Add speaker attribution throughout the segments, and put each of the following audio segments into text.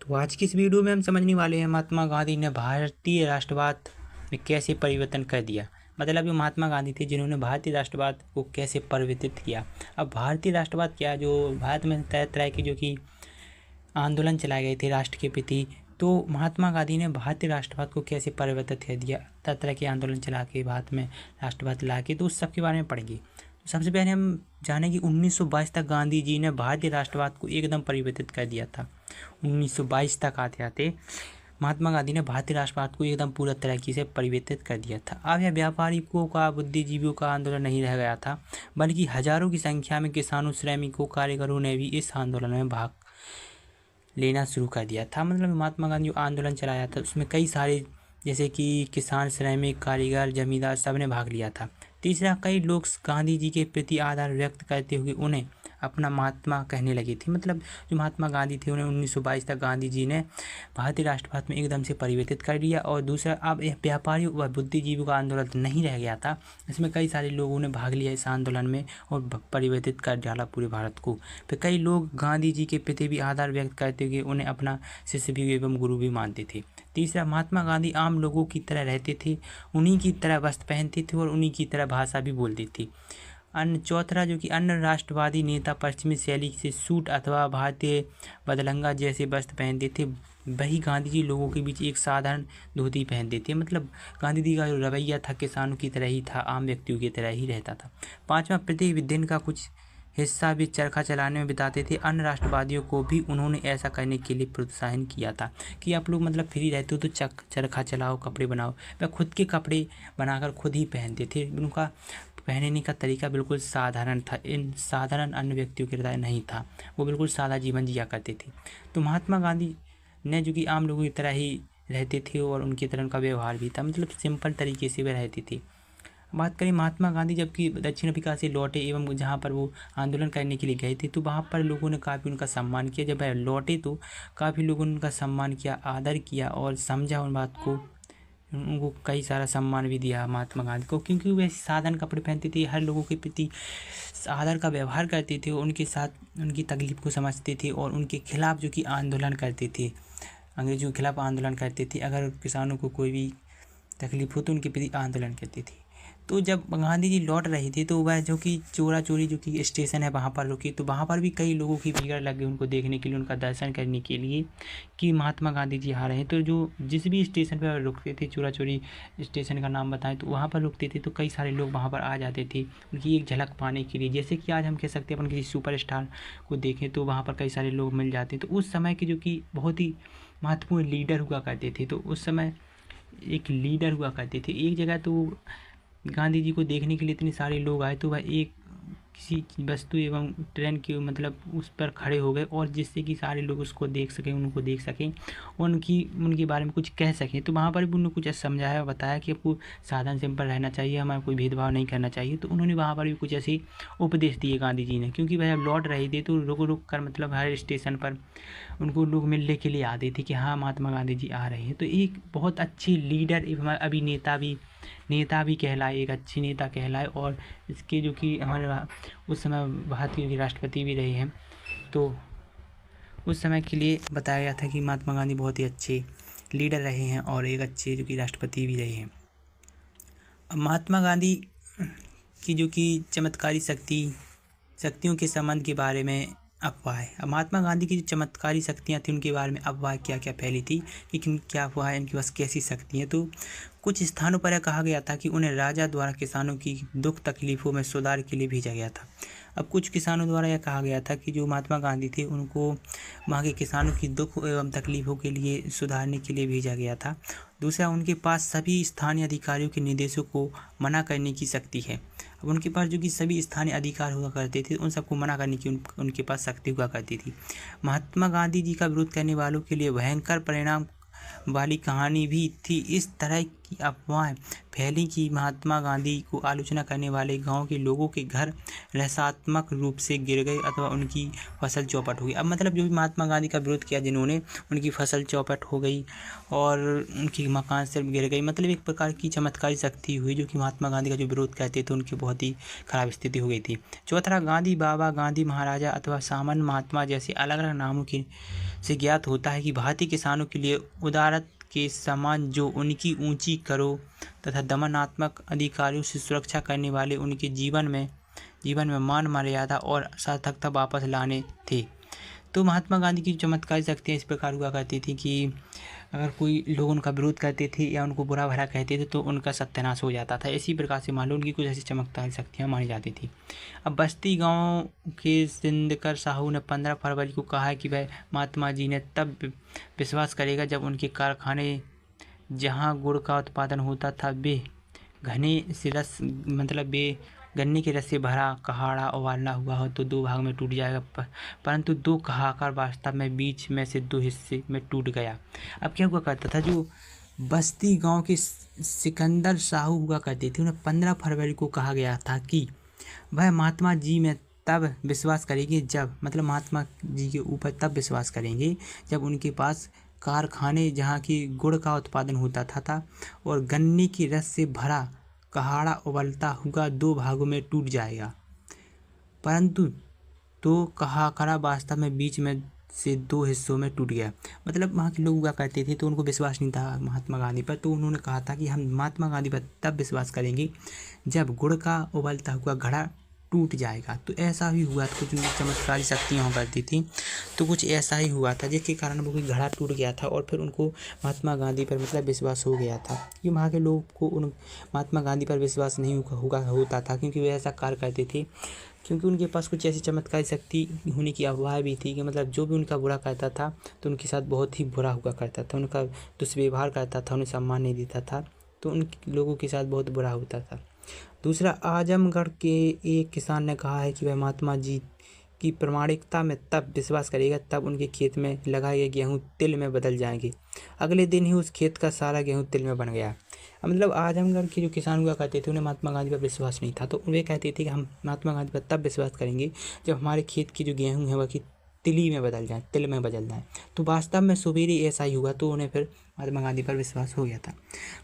Speaker 1: तो आज की इस वीडियो में हम समझने वाले हैं महात्मा गांधी ने भारतीय राष्ट्रवाद में कैसे परिवर्तन कर दिया। मतलब जो महात्मा गांधी थे जिन्होंने भारतीय राष्ट्रवाद को कैसे परिवर्तित किया। अब भारतीय राष्ट्रवाद क्या, जो भारत में तरह तरह के जो कि आंदोलन चलाए गए थे राष्ट्र के प्रति, तो महात्मा गांधी ने भारतीय राष्ट्रवाद को कैसे परिवर्तित कर दिया। तरह तरह के आंदोलन चला के भारत में राष्ट्रवाद ला के, तो उस सब के बारे में पढ़ेंगे। सबसे पहले हम जानें कि 1922 तक गांधी जी ने भारतीय राष्ट्रवाद को एकदम परिवर्तित कर दिया था। 1922 तक आते महात्मा गांधी ने भारतीय राष्ट्रवाद को एकदम पूरा तरीके से परिवर्तित कर दिया था। अब यह व्यापारिकों का, बुद्धिजीवियों का आंदोलन नहीं रह गया था, बल्कि हजारों की संख्या में किसानों, श्रमिकों, कारीगरों ने भी इस आंदोलन में भाग लेना शुरू कर दिया था। मतलब महात्मा गांधी जो आंदोलन चलाया था उसमें कई सारे, जैसे कि किसान, श्रमिक, कारीगर, जमींदार, सब ने भाग लिया था। तीसरा, कई लोग गांधी जी के प्रति आदर व्यक्त करते हुए उन्हें अपना महात्मा कहने लगे थे। मतलब जो महात्मा गांधी थे उन्हें 1922 तक गांधी जी ने भारतीय राष्ट्रवाद में एकदम से परिवर्तित कर दिया। और दूसरा, अब यह व्यापारियों व बुद्धिजीवियों का आंदोलन नहीं रह गया था, इसमें कई सारे लोगों ने भाग लिया इस आंदोलन में और परिवर्तित कर डाला पूरे भारत को। फिर कई लोग गांधी जी के प्रति भी आदर व्यक्त करते हुए उन्हें अपना शिष्य भी एवं गुरु भी मानते थे। तीसरा, महात्मा गांधी आम लोगों की तरह रहते थे, उन्हीं की तरह वस्त्र पहनते थे और उन्हीं की तरह भाषा भी बोलते थे। चौथा, जो कि अन्य राष्ट्रवादी नेता पश्चिमी शैली से सूट अथवा भारतीय बदलंगा जैसे वस्त्र पहनते थे, वही गांधी जी लोगों के बीच एक साधारण धोती पहनते थे। मतलब गांधी जी का जो रवैया था किसानों की तरह ही था, आम व्यक्तियों की तरह ही रहता था। पांचवा, प्रत्येक दिन का कुछ हिस्सा भी चरखा चलाने में बिताते थे। अन्य राष्ट्रवादियों को भी उन्होंने ऐसा करने के लिए प्रोत्साहन किया था कि आप लोग मतलब फ्री रहते हो तो चरखा चलाओ, कपड़े बनाओ। वह खुद के कपड़े बनाकर खुद ही पहनते थे। उनका पहनने का तरीका बिल्कुल साधारण था, इन साधारण अन्य व्यक्तियों की तरह नहीं था, वो बिल्कुल सादा जीवन जिया करते थे। तो महात्मा गांधी ने जो कि आम लोगों की तरह ही रहते थे और उनकी तरह उनका व्यवहार भी था, मतलब सिंपल तरीके से वे रहते थे। बात करें महात्मा गांधी जबकि दक्षिण अफ्रीका से लौटे एवं जहाँ पर वो आंदोलन करने के लिए गए थे, तो वहाँ पर लोगों ने काफ़ी उनका सम्मान किया। जब वह लौटे तो काफ़ी लोगों ने उनका सम्मान किया, आदर किया और समझा उन बात को। उनको कई सारा सम्मान भी दिया महात्मा गांधी को, क्योंकि वे साधारण कपड़े पहनते थे, हर लोगों के प्रति आदर का व्यवहार करते थे, उनके साथ उनकी तकलीफ को समझते थे और उनके खिलाफ जो कि आंदोलन करते थे, अंग्रेजों के खिलाफ आंदोलन करते थे। अगर किसानों को कोई भी तकलीफ हो तो उनके प्रति आंदोलन करते थे। तो जब गांधी जी लौट रहे थे तो वह जो कि चोरा चोरी जो कि स्टेशन है वहाँ पर रुके, तो वहाँ पर भी कई लोगों की भीड़ लग गई उनको देखने के लिए, उनका दर्शन करने के लिए कि महात्मा गांधी जी आ रहे हैं। तो जो जिस भी स्टेशन पर रुकते थे, चोरा चोरी स्टेशन का नाम बताएं, तो वहाँ पर रुकते थे, तो कई सारे लोग वहाँ पर आ जाते थे उनकी एक झलक पाने के लिए। जैसे कि आज हम कह सकते हैं अपन किसी सुपरस्टार को देखें तो वहाँ पर कई सारे लोग मिल जाते हैं। तो उस समय के जो कि बहुत ही महत्वपूर्ण लीडर हुआ करते थे, तो उस समय एक लीडर हुआ करते थे। एक जगह तो गांधी जी को देखने के लिए इतने सारे लोग आए, तो वह एक किसी वस्तु एवं ट्रेन के मतलब उस पर खड़े हो गए, और जिससे कि सारे लोग उसको देख सकें, उनको देख सकें और उनके बारे में कुछ कह सकें। तो वहाँ पर भी उन्होंने कुछ समझाया, बताया कि आपको साधारण सिंपल रहना चाहिए, हमारा कोई भेदभाव नहीं करना चाहिए। तो उन्होंने वहाँ पर भी कुछ ऐसे उपदेश दिए गांधी जी ने, क्योंकि वह जब लौट रहे थे तो रुक रुक कर मतलब हर स्टेशन पर उनको लोग मिलने के लिए आते थे कि हाँ महात्मा गांधी जी आ रहे हैं। तो एक बहुत अच्छी लीडर एवं अभिनेता भी, नेता भी कहलाए, एक अच्छे नेता कहलाए। और इसके जो कि हमारे उस समय भारत के राष्ट्रपति भी रहे हैं, तो उस समय के लिए बताया गया था कि महात्मा गांधी बहुत ही अच्छे लीडर रहे हैं और एक अच्छे जो कि राष्ट्रपति भी रहे हैं। अब महात्मा गांधी की जो कि चमत्कारी शक्तियों के संबंध के बारे में अफवाह है। अब महात्मा गांधी की जो चमत्कारी शक्तियाँ थी उनके बारे में अफवाह क्या क्या फैली थी कि क्या अफवाह है, इनके पास कैसी शक्ति है। तो कुछ स्थानों पर यह कहा गया था कि उन्हें राजा द्वारा किसानों की दुख तकलीफ़ों में सुधार के लिए भेजा गया था। अब कुछ किसानों द्वारा यह कहा गया था कि जो महात्मा गांधी थे उनको वहाँ के किसानों की दुख एवं तकलीफ़ों के लिए सुधारने के लिए भेजा गया था। दूसरा, उनके पास सभी स्थानीय अधिकारियों के निर्देशों को मना करने की शक्ति है। अब उनके पास जो कि सभी स्थानीय अधिकार हुआ करते थे, उन सबको मना करने की उनके पास शक्ति हुआ करती थी। महात्मा गांधी जी का विरोध करने वालों के लिए भयंकर परिणाम वाली कहानी भी थी। इस तरह की अफवाहें फैली कि महात्मा गांधी को आलोचना करने वाले गांव के लोगों के घर रहस्यात्मक रूप से गिर गए अथवा उनकी फसल चौपट हो गई। अब मतलब जो भी महात्मा गांधी का विरोध किया जिन्होंने, उनकी फसल चौपट हो गई और उनकी मकान से गिर गई। मतलब एक प्रकार की चमत्कारी शक्ति हुई जो कि महात्मा गांधी का जो विरोध करते थे उनकी बहुत ही खराब स्थिति हो गई थी। चौथा, गांधी बाबा, गांधी महाराजा अथवा सामान्य महात्मा जैसे अलग अलग नामों की से ज्ञात होता है कि भारतीय किसानों के लिए उदारत के समान जो उनकी ऊंची करों तथा दमनात्मक अधिकारियों से सुरक्षा करने वाले उनके जीवन में मान मर्यादा और सार्थकता वापस लाने थे। तो महात्मा गांधी की चमत्कारी शक्तियाँ इस प्रकार हुआ करती थी कि अगर कोई लोग उनका विरोध करते थे या उनको बुरा भला कहते थे तो उनका सत्यानाश हो जाता था। इसी प्रकार से मान लो उनकी कुछ ऐसी चमत्कारी शक्तियाँ मानी जाती थी। अब बस्ती गांव के सिंदकर साहू ने 15 फरवरी को कहा कि वह महात्मा जी ने तब विश्वास करेगा जब उनके कारखाने जहां गुड़ का उत्पादन होता था वे घने से रस वे गन्ने के रस से भरा कहाड़ा उबालना हुआ हो तो 2 भाग में टूट जाएगा, परंतु 2 कहाकार वास्तव में बीच में से 2 हिस्से में टूट गया। अब क्या हुआ करता था, जो बस्ती गांव के सिकंदर साहू हुआ करते थे उन्हें 15 फरवरी को कहा गया था कि वह महात्मा जी में तब विश्वास करेंगे जब महात्मा जी के ऊपर तब विश्वास करेंगे जब उनके पास कारखाने जहाँ की गुड़ का उत्पादन होता था और गन्ने के रस से भरा कहाड़ा उबलता हुआ 2 भागों में टूट जाएगा, परंतु 2 कहाकरा वास्तव में बीच में से 2 हिस्सों में टूट गया। वहाँ के लोग हुआ करते थे तो उनको विश्वास नहीं था महात्मा गांधी पर, तो उन्होंने कहा था कि हम महात्मा गांधी पर तब विश्वास करेंगे जब गुड़ का उबलता हुआ घड़ा टूट जाएगा। तो ऐसा ही हुआ, कुछ चमत्कारी शक्तियाँ हुआ करती थी, तो कुछ ऐसा ही हुआ था जिसके कारण वो घड़ा टूट गया था और फिर उनको महात्मा गांधी पर विश्वास हो गया था। कि वहाँ के लोग को उन महात्मा गांधी पर विश्वास नहीं होता था क्योंकि वे ऐसा कार्य करते थे, क्योंकि उनके पास कुछ ऐसी चमत्कारी शक्ति होने की अफवाह भी थी कि जो भी उनका बुरा करता था तो उनके साथ बहुत ही बुरा हुआ करता था, उनका दुष्व्यवहार करता था, उन्हें सम्मान नहीं देता था, तो उन लोगों के साथ बहुत बुरा होता था। दूसरा, आजमगढ़ के एक किसान ने कहा है कि वह महात्मा जी की प्रामाणिकता में तब विश्वास करेगा तब उनके खेत में लगाए गए गेहूँ तिल में बदल जाएंगे। अगले दिन ही उस खेत का सारा गेहूँ तिल में बन गया। आजमगढ़ के जो किसान हुआ करते थे उन्हें महात्मा गांधी पर विश्वास नहीं था, तो वे कहते थे कि हम महात्मा गांधी पर तब विश्वास करेंगे जब हमारे खेत की जो गेहूँ है वह की तिल में बदल जाए। तो वास्तव में सवेरे ऐसा ही हुआ, तो उन्हें फिर महात्मा गांधी पर विश्वास हो गया था।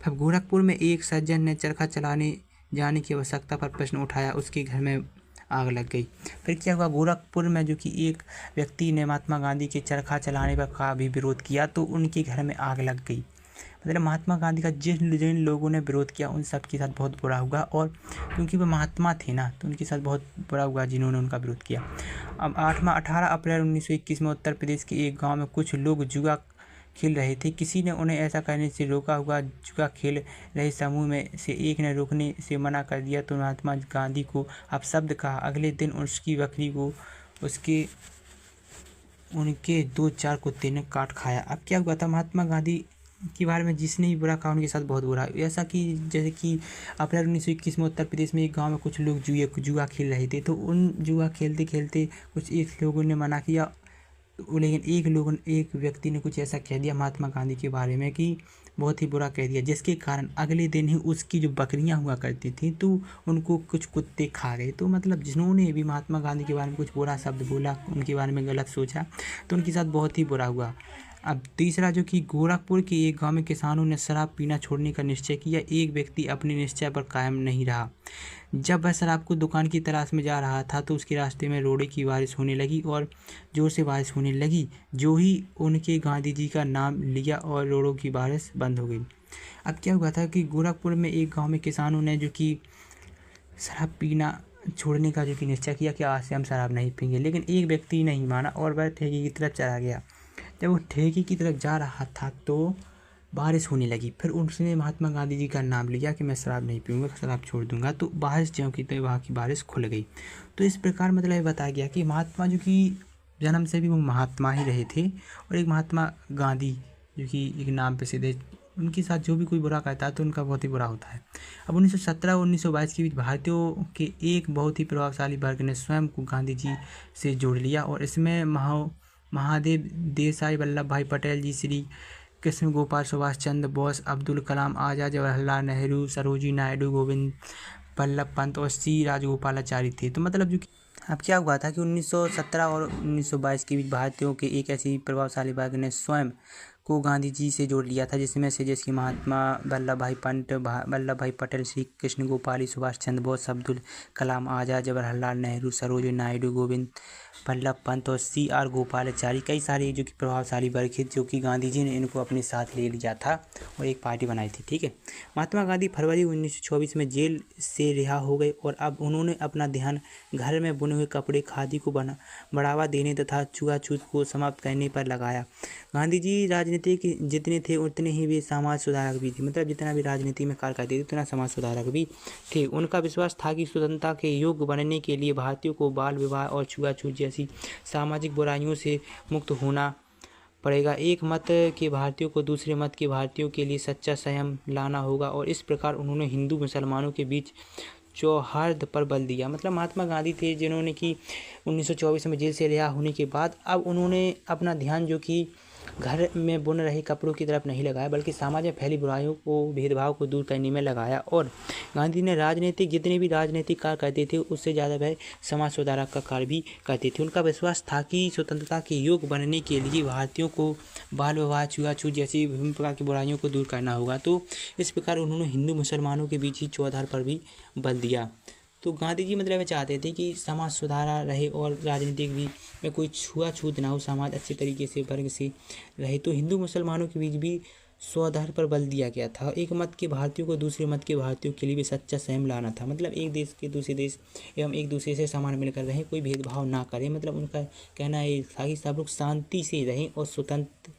Speaker 1: फिर गोरखपुर में एक सज्जन ने चरखा चलाने जाने की आवश्यकता पर प्रश्न उठाया, उसके घर में आग लग गई। फिर क्या हुआ, गोरखपुर में जो कि एक व्यक्ति ने महात्मा गांधी के चरखा चलाने पर का भी विरोध किया तो उनके घर में आग लग गई। महात्मा गांधी का जिन लोगों ने विरोध किया उन सब के साथ बहुत बुरा हुआ, और क्योंकि वो महात्मा थे ना तो उनके साथ बहुत बुरा हुआ जिन्होंने उनका विरोध किया। अब 18 अप्रैल 1921 में उत्तर प्रदेश के एक गाँव में कुछ लोग जुआ खेल रहे थे। किसी ने उन्हें ऐसा करने से रोका हुआ। जुआ खेल रहे समूह में से एक ने रोकने से मना कर दिया तो महात्मा गांधी को अपशब्द कहा। अगले दिन उसकी बकरी को उनके 2-4 कुत्ते ने काट खाया। अब क्या हुआ था, महात्मा गांधी के बारे में जिसने भी बुरा कहा उनके साथ बहुत बुरा। ऐसा कि जैसे कि अप्रैल 1921 में उत्तर प्रदेश में एक गांव में कुछ लोग जुआ खेल रहे थे, तो उन जुआ खेलते खेलते कुछ एक लोगों ने मना किया, लेकिन एक व्यक्ति ने कुछ ऐसा कह दिया महात्मा गांधी के बारे में कि बहुत ही बुरा कह दिया, जिसके कारण अगले दिन ही उसकी जो बकरियां हुआ करती थी तो उनको कुछ कुत्ते खा गए। तो जिन्होंने भी महात्मा गांधी के बारे में कुछ बुरा शब्द बोला, उनके बारे में गलत सोचा, तो उनके साथ बहुत ही बुरा हुआ। अब तीसरा, जो कि गोरखपुर के एक गांव में किसानों ने शराब पीना छोड़ने का निश्चय किया। एक व्यक्ति अपने निश्चय पर कायम नहीं रहा। जब वह शराब को दुकान की तलाश में जा रहा था तो उसके रास्ते में रोड़े की बारिश होने लगी और जोर से बारिश होने लगी। जो ही उनके गांधी जी का नाम लिया और रोड़ों की बारिश बंद हो गई। अब क्या हुआ था कि गोरखपुर में एक गाँव में किसानों ने जो कि शराब पीना छोड़ने का जो कि निश्चय किया कि आज से हम शराब नहीं पीएंगे, लेकिन एक व्यक्ति नहीं माना और वह ठेके की तरफ चला गया। जब वो ठेके की तरफ जा रहा था तो बारिश होने लगी। फिर उसने महात्मा गांधी जी का नाम लिया कि मैं शराब नहीं पीऊँगा, शराब छोड़ दूंगा, तो बारिश ज्यों की तो वहाँ की बारिश खुल गई। तो इस प्रकार ये बताया गया कि महात्मा जो कि जन्म से भी वो महात्मा ही रहे थे, और एक महात्मा गांधी जो कि एक नाम प्रसिद्ध है, उनके साथ जो भी कोई बुरा करता है तो उनका बहुत ही बुरा होता है। अब 1917 और 1922 के बीच भारतीयों के एक बहुत ही प्रभावशाली वर्ग ने स्वयं को गांधी जी से जोड़ लिया, और इसमें महादेव देसाई, वल्लभ भाई पटेल जी, श्री कृष्ण गोपाल, सुभाष चंद्र बोस, अब्दुल कलाम आज़ाद, जवाहरलाल नेहरू, सरोजिनी नायडू, गोविंद बल्लभ पंत और सी राजगोपालाचारी थे। तो जो अब क्या हुआ था कि 1917 और 1922 के बीच भारतीयों के एक ऐसी प्रभावशाली वर्ग ने स्वयं को गांधी जी से जोड़ लिया था, जिसमें से जैसे महात्मा वल्लभ भाई पटेल, श्री कृष्ण गोपाली, सुभाष चंद्र बोस, अब्दुल कलाम आज़ाद, जवाहरलाल नेहरू, सरोजिनी नायडू, गोविंद वल्लभ पंत और CR गोपालाचारी, कई सारे जो कि प्रभावशाली वर्ग थे, जो कि गांधी जी ने इनको अपने साथ ले लिया था और एक पार्टी बनाई थी। ठीक है, महात्मा गांधी फरवरी 1924 में जेल से रिहा हो गए और अब उन्होंने अपना ध्यान घर में बुने हुए कपड़े, खादी को बढ़ावा देने तथा छुआछूत को समाप्त करने पर लगाया। गांधी जी राजनीतिक जितने थे उतने ही वे समाज सुधारक भी थे, मतलब जितना भी राजनीति में कार्य करते थे उतना समाज सुधारक भी थे। उनका विश्वास था कि स्वतंत्रता के योग्य बनने के लिए भारतीयों को बाल विवाह और छुआछूत जैसी सामाजिक बुराइयों से मुक्त होना पड़ेगा। एक मत के भारतीयों को दूसरे मत के भारतीयों के लिए सच्चा संयम लाना होगा और इस प्रकार उन्होंने हिंदू मुसलमानों के बीच सौहार्द पर बल दिया। मतलब महात्मा गांधी थे जिन्होंने कि 1924 में जेल से रिहा होने के बाद अब उन्होंने अपना ध्यान जो कि घर में बुन रहे कपड़ों की तरफ नहीं लगाया, बल्कि समाज में फैली बुराइयों को, भेदभाव को दूर करने में लगाया। और गांधी ने जितने भी राजनीतिक कार्य करते थे उससे ज़्यादा वह समाज सुधारक का कार्य भी करते थे। उनका विश्वास था कि स्वतंत्रता के योग्य बनने के लिए भारतीयों को बाल विवाह, छुआछूत जैसी विभिन्न प्रकार की बुराइयों को दूर करना होगा। तो इस प्रकार उन्होंने हिंदू मुसलमानों के बीच ही चौधार पर भी बल दिया। तो गांधी जी मतलब चाहते थे कि समाज सुधारा रहे और राजनीतिक भी में कोई छुआछूत ना हो, समाज अच्छे तरीके से वर्ग से रहे। तो हिंदू मुसलमानों के बीच भी स्वाधार पर बल दिया गया था। एक मत के भारतीयों को दूसरे मत के भारतीयों के लिए भी सच्चा संयम लाना था, मतलब एक देश के दूसरे देश एवं एक दूसरे से समान मिलकर रहें, कोई भेदभाव ना करें। मतलब उनका कहना ये था कि सब लोग शांति से रहें और स्वतंत्र